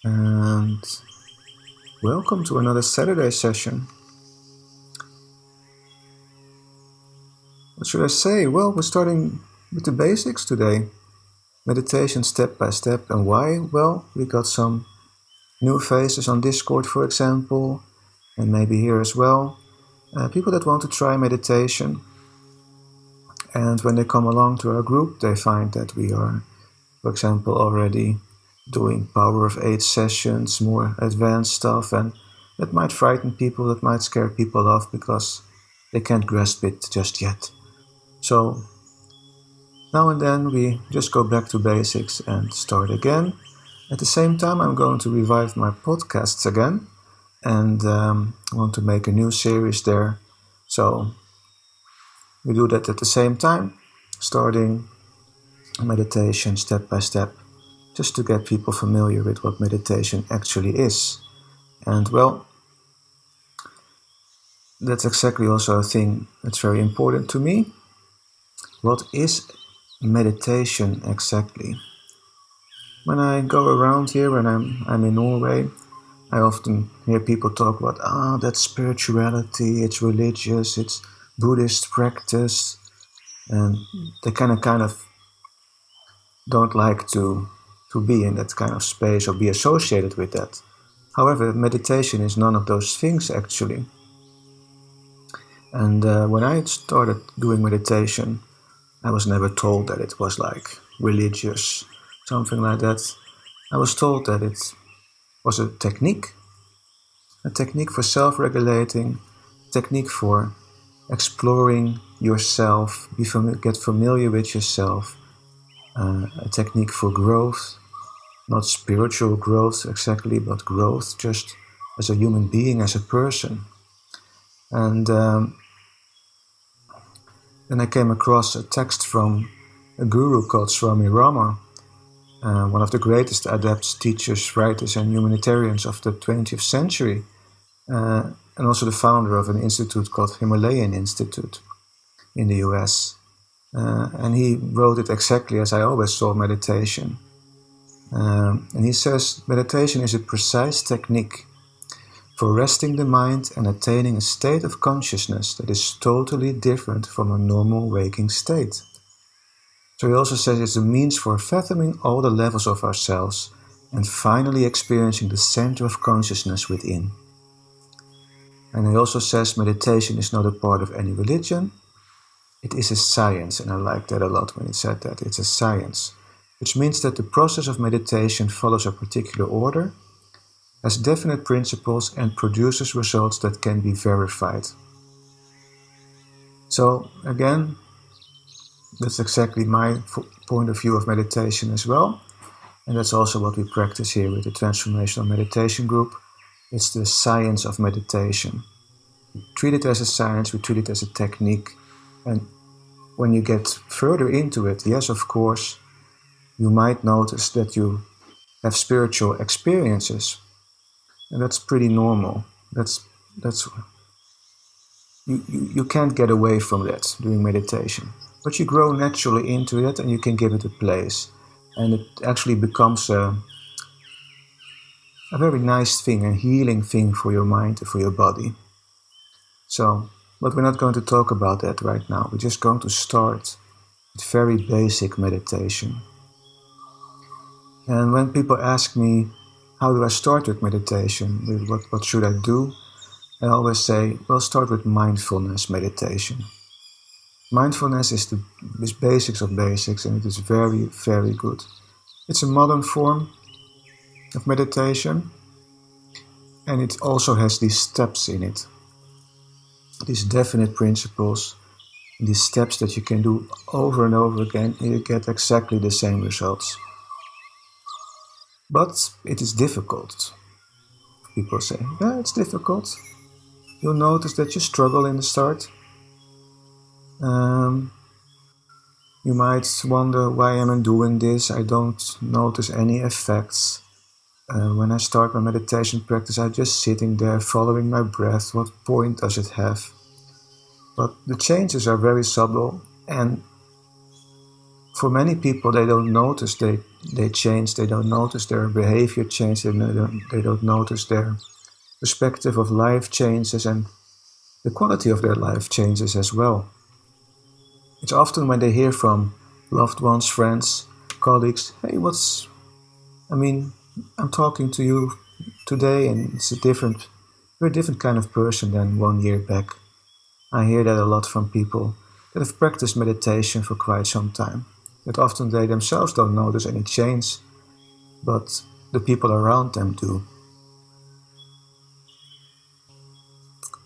and welcome to another Saturday session. What should I say? Well, we're starting with the basics today. Meditation step by step. And why? Well, we got some new faces on Discord, for example, and maybe here as well. People that want to try meditation. And when they come along to our group, they find that we are, for example, already doing Power of 8 sessions, more advanced stuff, and that might frighten people, that might scare people off because they can't grasp it just yet. So now and then we just go back to basics and start again. At the same time, I'm going to revive my podcasts again, and I want to make a new series there. So we do that at the same time, starting meditation step by step, just to get people familiar with what meditation actually is. And well, that's exactly also a thing that's very important to me. What is meditation exactly? When I go around here, when I'm in Norway, I often hear people talk about, that's spirituality, it's religious, it's Buddhist practice, and they kind of don't like to be in that kind of space or be associated with that. However, meditation is none of those things actually. And when I started doing meditation, I was never told that it was like religious, something like that. I was told that it was a technique for self-regulating, a technique for exploring yourself, get familiar with yourself, a technique for growth, not spiritual growth exactly, but growth just as a human being, as a person. And then I came across a text from a guru called Swami Rama, one of the greatest adepts, teachers, writers, and humanitarians of the 20th century, and also the founder of an institute called Himalayan Institute in the US. And he wrote it exactly as I always saw meditation. And he says, meditation is a precise technique for resting the mind and attaining a state of consciousness that is totally different from a normal waking state. So he also says it's a means for fathoming all the levels of ourselves and finally experiencing the center of consciousness within. And he also says meditation is not a part of any religion. It is a science, and I like that a lot when he said that. It's a science, which means that the process of meditation follows a particular order, has definite principles, and produces results that can be verified. So again, that's exactly my point of view of meditation as well. And that's also what we practice here with the Transformational Meditation Group. It's the science of meditation. We treat it as a science, we treat it as a technique. And when you get further into it, yes, of course, you might notice that you have spiritual experiences. And that's pretty normal. You can't get away from that during meditation. But you grow naturally into it and you can give it a place. And it actually becomes a very nice thing, a healing thing for your mind and for your body. So, but we're not going to talk about that right now. We're just going to start with very basic meditation. And when people ask me, how do I start with meditation? What should I do? I always say, well, start with mindfulness meditation. Mindfulness is the basics of basics, and it is very, very good. It's a modern form of meditation, and it also has these steps in it. These definite principles, these steps that you can do over and over again, and you get exactly the same results. But it is difficult. People say, yeah, it's difficult. You'll notice that you struggle in the start. You might wonder, why am I doing this? I don't notice any effects. When I start my meditation practice, I'm just sitting there following my breath. What point does it have? But the changes are very subtle, and for many people, they don't notice they they change, they don't notice their behavior change, they don't notice their perspective of life changes, and the quality of their life changes as well. It's often when they hear from loved ones, friends, colleagues, hey, I'm talking to you today and it's very different kind of person than 1 year back. I hear that a lot from people that have practiced meditation for quite some time. That often they themselves don't notice any change, but the people around them do.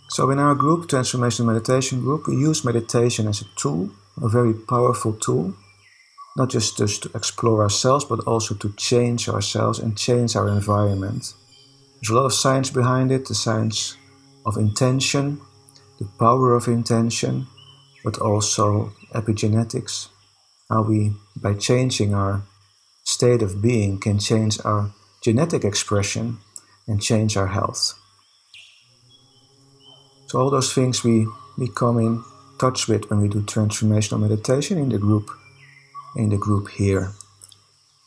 So in our group, Transformational Meditation Group, we use meditation as a tool, a very powerful tool, not just to explore ourselves, but also to change ourselves and change our environment. There's a lot of science behind it, the science of intention, the power of intention, but also epigenetics, how we, by changing our state of being, can change our genetic expression and change our health. So all those things we come in touch with when we do transformational meditation in the group here.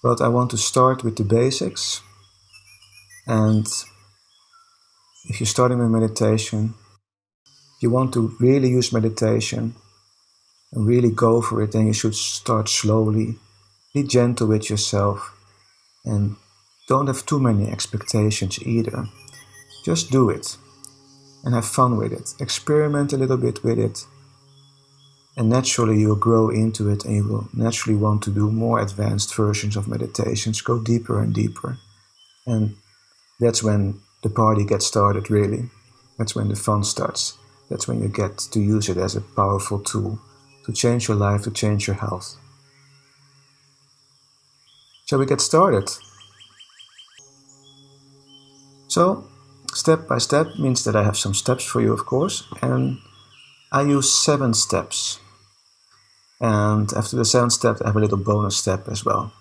But I want to start with the basics. And if you're starting with meditation, if you want to really use meditation and really go for it, then you should start slowly. Be gentle with yourself and don't have too many expectations either. Just do it and have fun with it. Experiment a little bit with it. And naturally you'll grow into it and you will naturally want to do more advanced versions of meditations, go deeper and deeper. And that's when the party gets started, really. That's when the fun starts. That's when you get to use it as a powerful tool to change your life, to change your health. Shall we get started? So, step by step means that I have some steps for you, of course, and I use 7 steps. And after the 7th step, I have a little bonus step as well,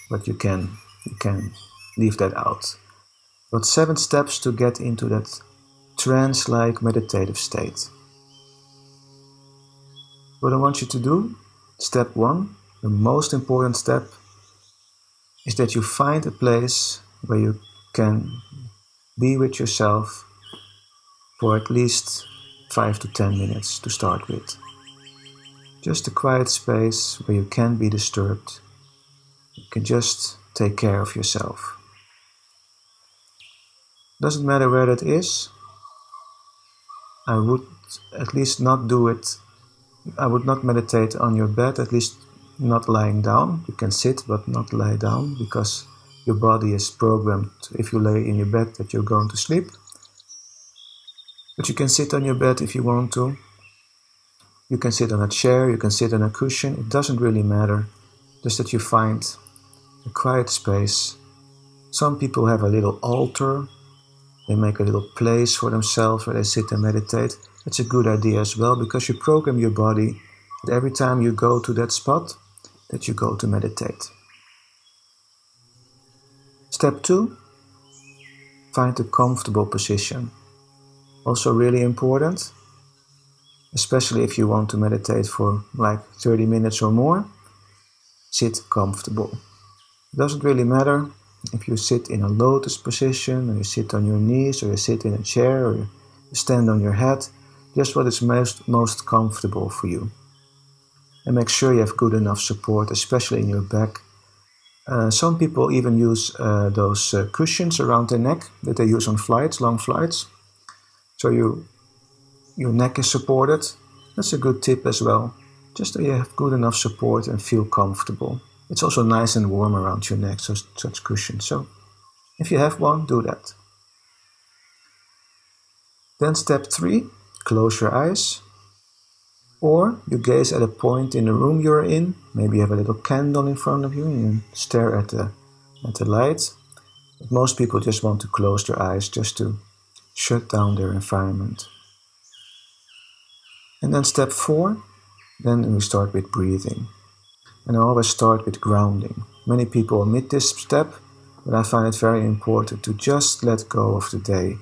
but you can leave that out. But 7 steps to get into that trance-like meditative state. What I want you to do, step 1, the most important step, is that you find a place where you can be with yourself for at least 5 to 10 minutes to start with. Just a quiet space where you can't be disturbed. You can just take care of yourself. Doesn't matter where that is. I would at least not do it. I would not meditate on your bed, at least not lying down. You can sit but not lie down because your body is programmed, if you lay in your bed, that you're going to sleep. But you can sit on your bed if you want to. You can sit on a chair, you can sit on a cushion. It doesn't really matter. Just that you find a quiet space. Some people have a little altar. They make a little place for themselves where they sit and meditate. That's a good idea as well, because you program your body that every time you go to that spot, that you go to meditate. Step 2, find a comfortable position. Also really important, especially if you want to meditate for like 30 minutes or more, sit comfortable. It doesn't really matter if you sit in a lotus position, or you sit on your knees, or you sit in a chair, or you stand on your head, just what is most comfortable for you. And make sure you have good enough support, especially in your back. Some people even use those cushions around their neck that they use on flights, long flights. So your neck is supported. That's a good tip as well. Just so you have good enough support and feel comfortable. It's also nice and warm around your neck, so such cushions. So if you have one, do that. Then step 3, close your eyes. Or you gaze at a point in the room you're in. Maybe you have a little candle in front of you and you stare at the light. But most people just want to close their eyes just to shut down their environment. And then step 4, then we start with breathing. And I always start with grounding. Many people omit this step, but I find it very important to just let go of the day.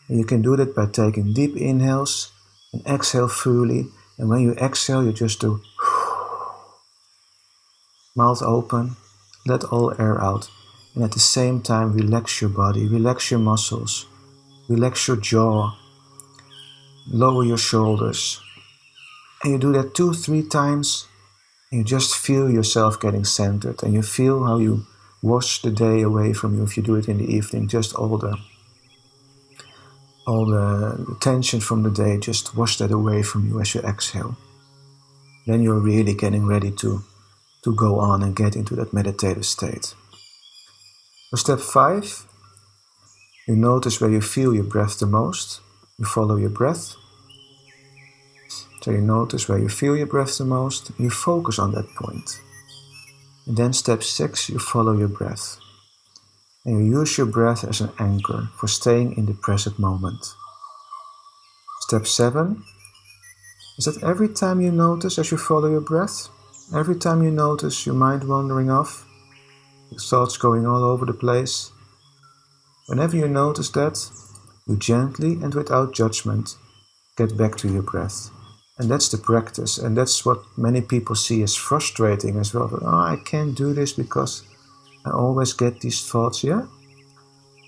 And you can do that by taking deep inhales and exhale fully. And when you exhale, you just do mouth open, let all air out. And at the same time, relax your body, relax your muscles, relax your jaw, lower your shoulders. And you do that 2-3 times, and you just feel yourself getting centered, and you feel how you wash the day away from you if you do it in the evening. Just all the tension from the day, just wash that away from you as you exhale. Then you're really getting ready to go on and get into that meditative state. For step 5, you notice where you feel your breath the most. You follow your breath. So you notice where you feel your breath the most. You focus on that point. And then step 6, you follow your breath. And you use your breath as an anchor for staying in the present moment. Step 7 is that every time you notice as you follow your breath, every time you notice your mind wandering off, your thoughts going all over the place, whenever you notice that, you gently and without judgment get back to your breath. And that's the practice, and that's what many people see as frustrating as well. Oh, I can't do this because I always get these thoughts. Yeah,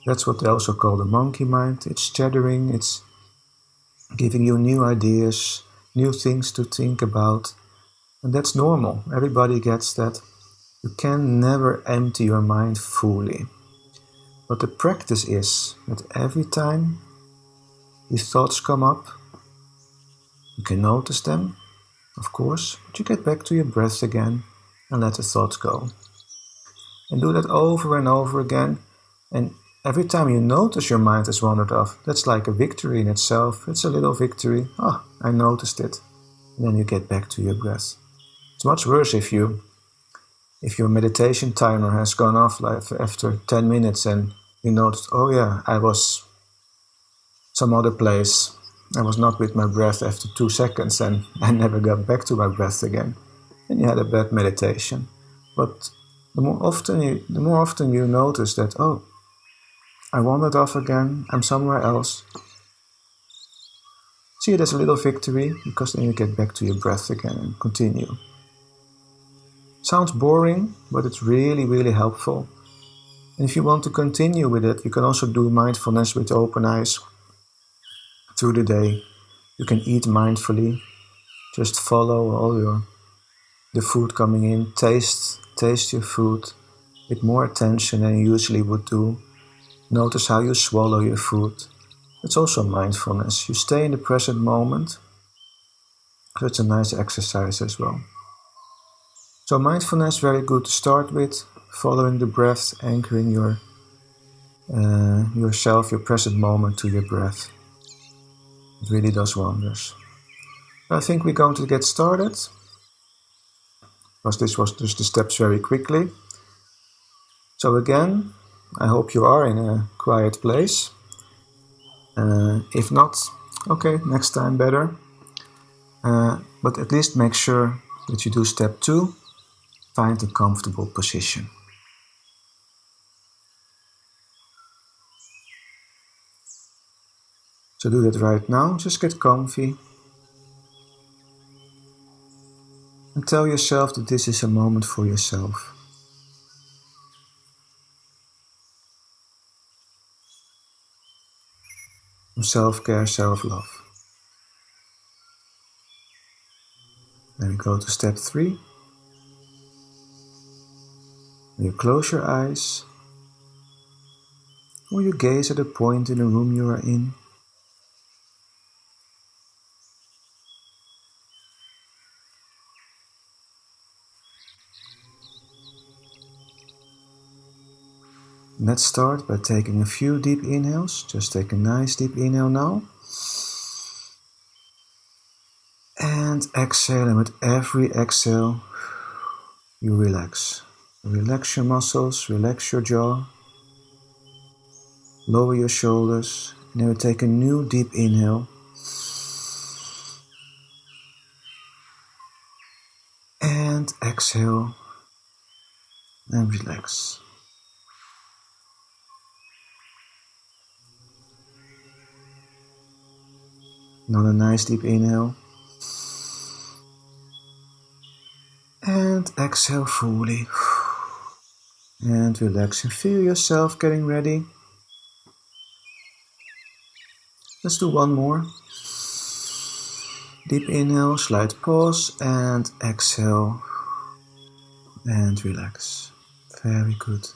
that's what they also call the monkey mind. It's chattering, it's giving you new ideas, new things to think about. And that's normal. Everybody gets that. You can never empty your mind fully. But the practice is that every time these thoughts come up, you can notice them, of course, but you get back to your breath again and let the thoughts go. And do that over and over again. And every time you notice your mind has wandered off, that's like a victory in itself. It's a little victory. Oh, I noticed it. And then you get back to your breath. It's much worse if your meditation timer has gone off like after 10 minutes and you noticed, oh yeah, I was some other place. I was not with my breath after 2 seconds and I never got back to my breath again. And you had a bad meditation. But the more often you notice that, oh, I wandered off again, I'm somewhere else. See it as a little victory, because then you get back to your breath again and continue. Sounds boring, but it's really, really helpful. And if you want to continue with it, you can also do mindfulness with open eyes through the day. You can eat mindfully, just follow the food coming in, taste your food with more attention than you usually would do. Notice how you swallow your food. It's also mindfulness. You stay in the present moment, so it's a nice exercise as well. So mindfulness, very good to start with, following the breath, anchoring yourself, your present moment to your breath. It really does wonders. I think we're going to get started, because this was just the steps very quickly. So again, I hope you are in a quiet place. If not, okay, next time better. But at least make sure that you do step 2, find a comfortable position. So do that right now, just get comfy. And tell yourself that this is a moment for yourself. Self-care, self-love. Then we go to step 3. You close your eyes, or you gaze at a point in the room you are in. Let's start by taking a few deep inhales. Just take a nice deep inhale now. And exhale, and with every exhale, you relax. Relax your muscles, relax your jaw. Lower your shoulders. And then we take a new deep inhale. And exhale. And relax. Another nice deep inhale. And exhale fully. And relax and feel yourself getting ready. Let's do one more. Deep inhale, slight pause, and exhale. And relax. Very good.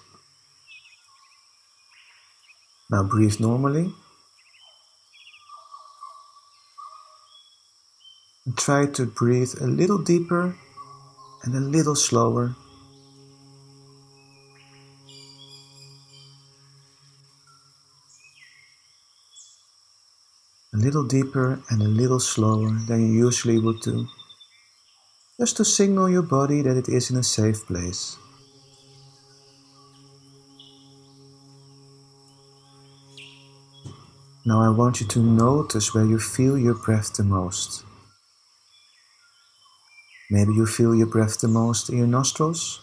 Now breathe normally. And try to breathe a little deeper and a little slower. A little deeper and a little slower than you usually would do. Just to signal your body that it is in a safe place. Now I want you to notice where you feel your breath the most. Maybe you feel your breath the most in your nostrils,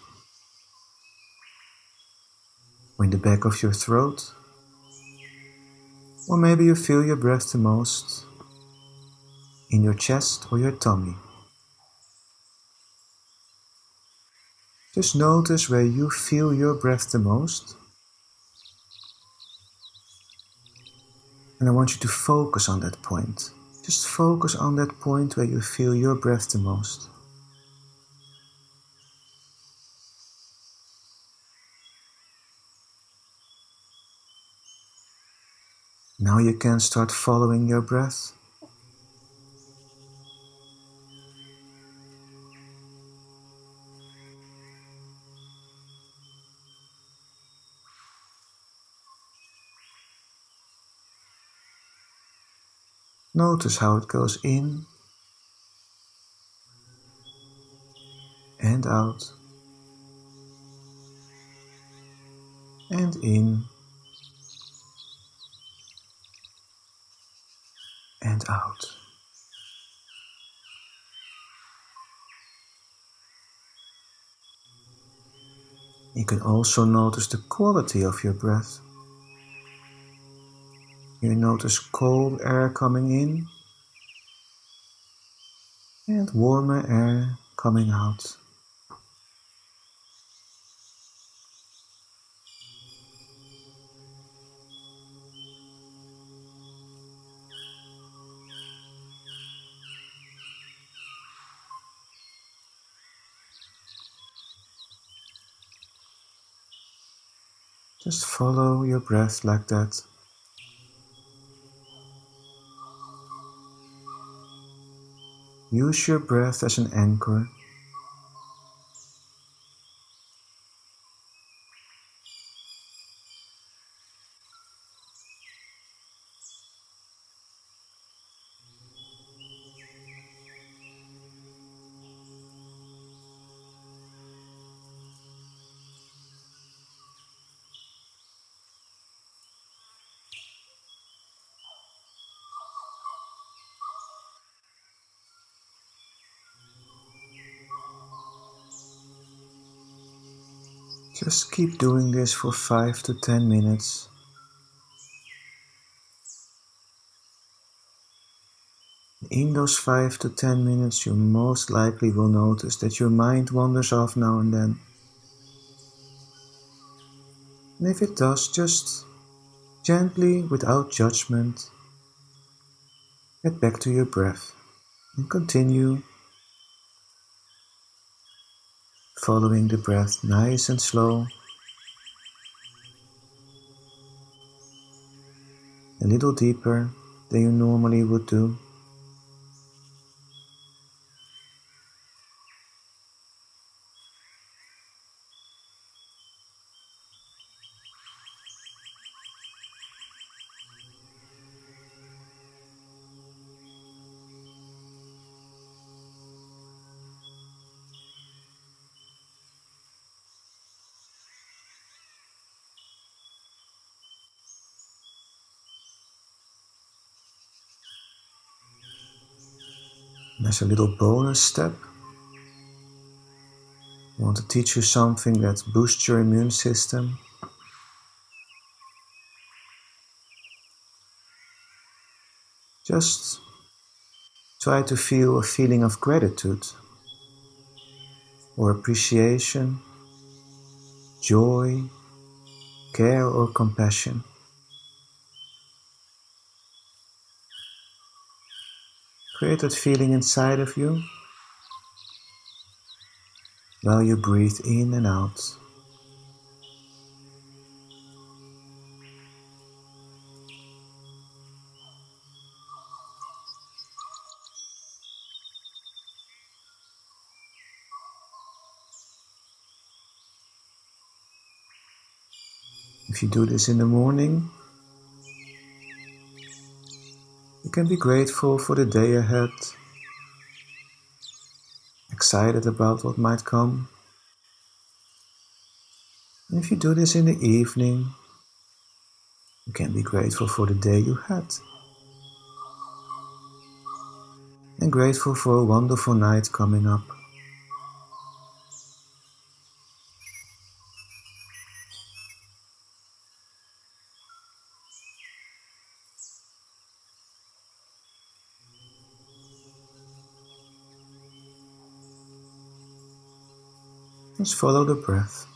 or in the back of your throat, or maybe you feel your breath the most in your chest or your tummy. Just notice where you feel your breath the most, and I want you to focus on that point. Just focus on that point where you feel your breath the most. Now you can start following your breath. Notice how it goes in and out, and in and out. You can also notice the quality of your breath. You notice cold air coming in and warmer air coming out. Just follow your breath like that. Use your breath as an anchor. Just keep doing this for 5 to 10 minutes. In those 5 to 10 minutes, you most likely will notice that your mind wanders off now and then. And if it does, just gently, without judgment, get back to your breath and continue following the breath nice and slow, a little deeper than you normally would do. And as a little bonus step, I want to teach you something that boosts your immune system. Just try to feel a feeling of gratitude or appreciation joy, care or compassion. Create that feeling inside of you while you breathe in and out. If you do this in the morning, you can be grateful for the day ahead, excited about what might come. And if you do this in the evening, you can be grateful for the day you had and grateful for a wonderful night coming up. Just follow the breath.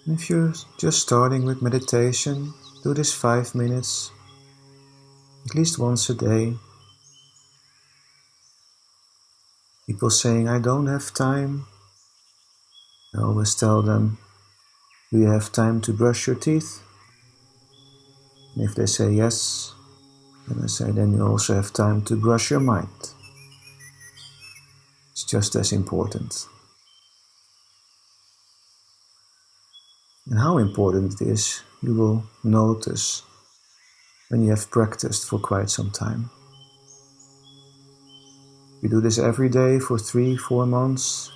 And if you're just starting with meditation, do this 5 minutes, at least once a day. People saying, I don't have time. I always tell them, do you have time to brush your teeth? And if they say yes, then I say, then you also have time to brush your mind. It's just as important. And how important it is, you will notice when you have practiced for quite some time. You do this every day for 3-4 months,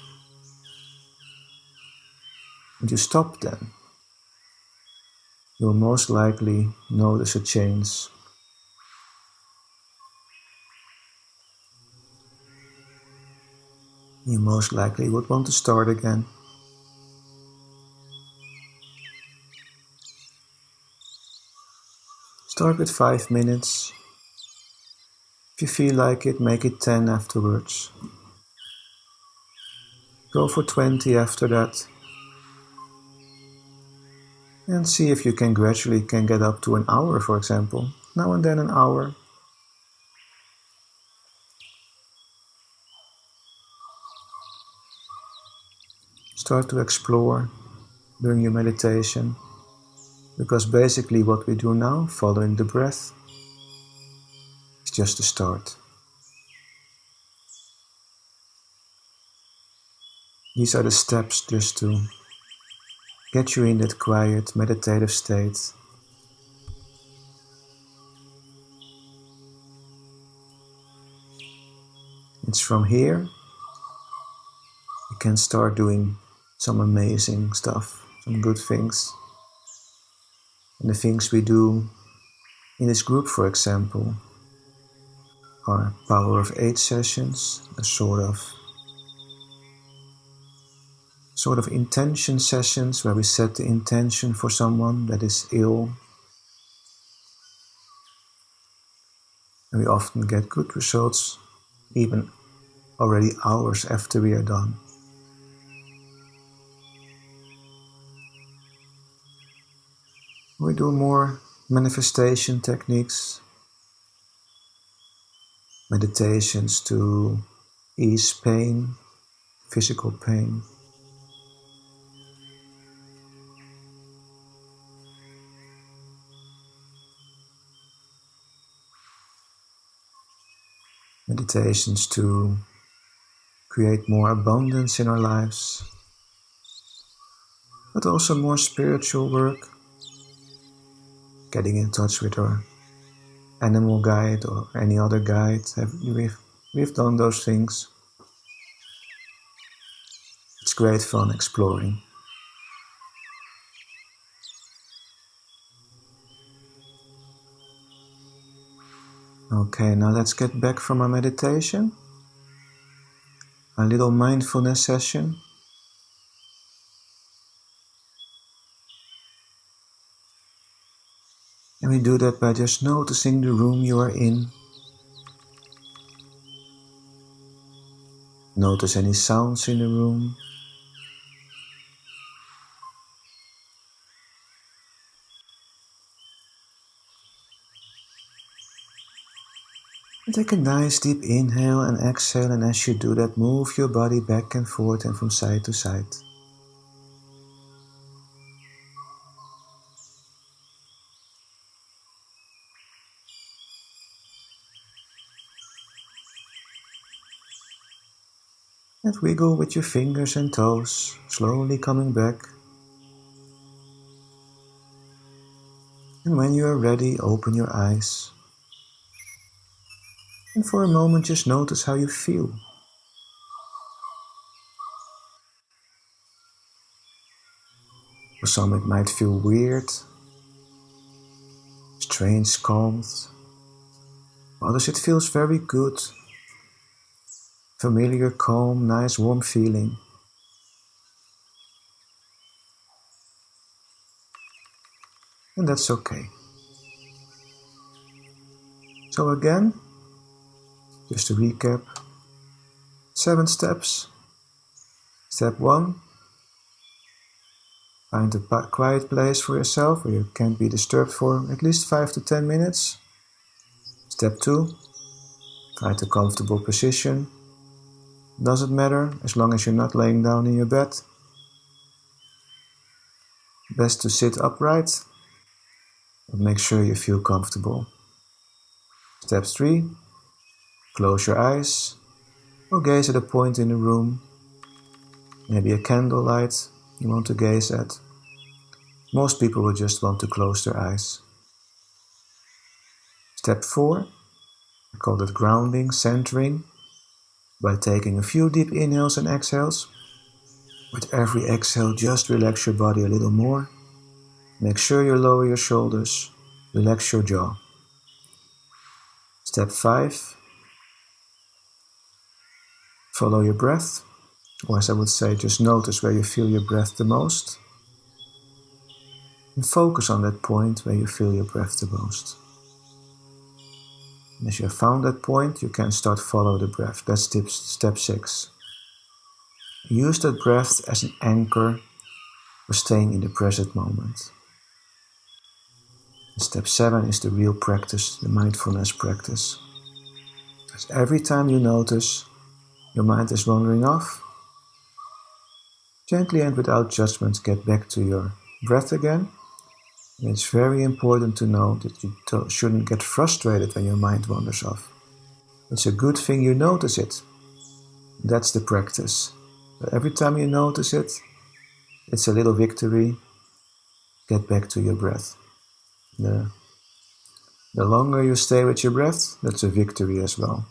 and you stop then. You'll most likely notice a change. You most likely would want to start again. Start with 5 minutes. If you feel like it, make it 10 afterwards. Go for 20 after that. And see if you can gradually get up to an hour, for example. Now and then an hour. Start to explore during your meditation. Because basically what we do now, following the breath, is just a start. These are the steps just to get you in that quiet, meditative state. It's from here you can start doing some amazing stuff, some good things. And the things we do in this group, for example, are Power of 8 sessions, a sort of intention sessions where we set the intention for someone that is ill. And we often get good results even already hours after we are done. We do more manifestation techniques, meditations to ease pain, physical pain. Meditations to create more abundance in our lives, but also more spiritual work, getting in touch with our animal guide or any other guide. We've done those things. It's great fun exploring. Okay, now let's get back from our meditation. A little mindfulness session. And And we do that by just noticing the room you are in. Notice any sounds in the room. And take a nice deep inhale and exhale, and as you do that, move your body back and forth and from side to side. And wiggle with your fingers and toes, slowly coming back. And when you are ready, open your eyes. And for a moment, just notice how you feel. For some, it might feel weird, strange, calm. For others, it feels very good. Familiar, calm, nice, warm feeling. And that's okay. So again, just to recap, 7 steps. Step 1, find a quiet place for yourself where you can't be disturbed for at least 5 to 10 minutes. Step 2, find a comfortable position. Doesn't matter as long as you're not laying down in your bed. Best to sit upright, but make sure you feel comfortable. Step 3, close your eyes or gaze at a point in the room, maybe a candlelight you want to gaze at. Most people will just want to close their eyes. Step 4, I call it grounding, centering, by taking a few deep inhales and exhales. With every exhale, just relax your body a little more. Make sure you lower your shoulders, relax your jaw. Step 5, follow your breath, or as I would say, just notice where you feel your breath the most. And focus on that point where you feel your breath the most. And as you have found that point, you can start follow the breath. That's step 6. Use that breath as an anchor for staying in the present moment. And step 7 is the real practice, the mindfulness practice. As every time you notice your mind is wandering off, gently and without judgment get back to your breath again. And it's very important to know that you shouldn't get frustrated when your mind wanders off. It's a good thing you notice it. That's the practice. But every time you notice it, it's a little victory. Get back to your breath. The longer you stay with your breath, that's a victory as well.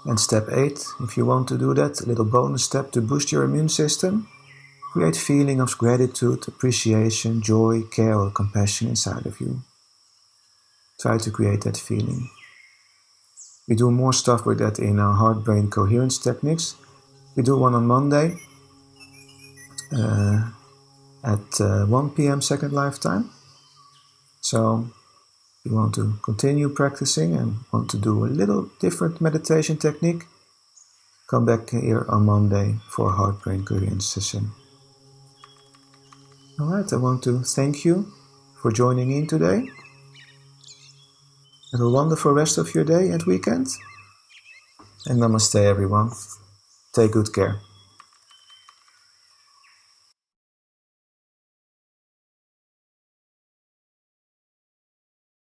And step 8, if you want to do that, a little bonus step to boost your immune system. Create feeling of gratitude, appreciation, joy, care or compassion inside of you. Try to create that feeling. We do more stuff with that in our heart-brain coherence techniques. We do one on Monday at 1 p.m. Second Lifetime. So if you want to continue practicing and want to do a little different meditation technique, come back here on Monday for a heart-brain coherence session. Alright, I want to thank you for joining in today. Have a wonderful rest of your day and weekend. And namaste everyone. Take good care.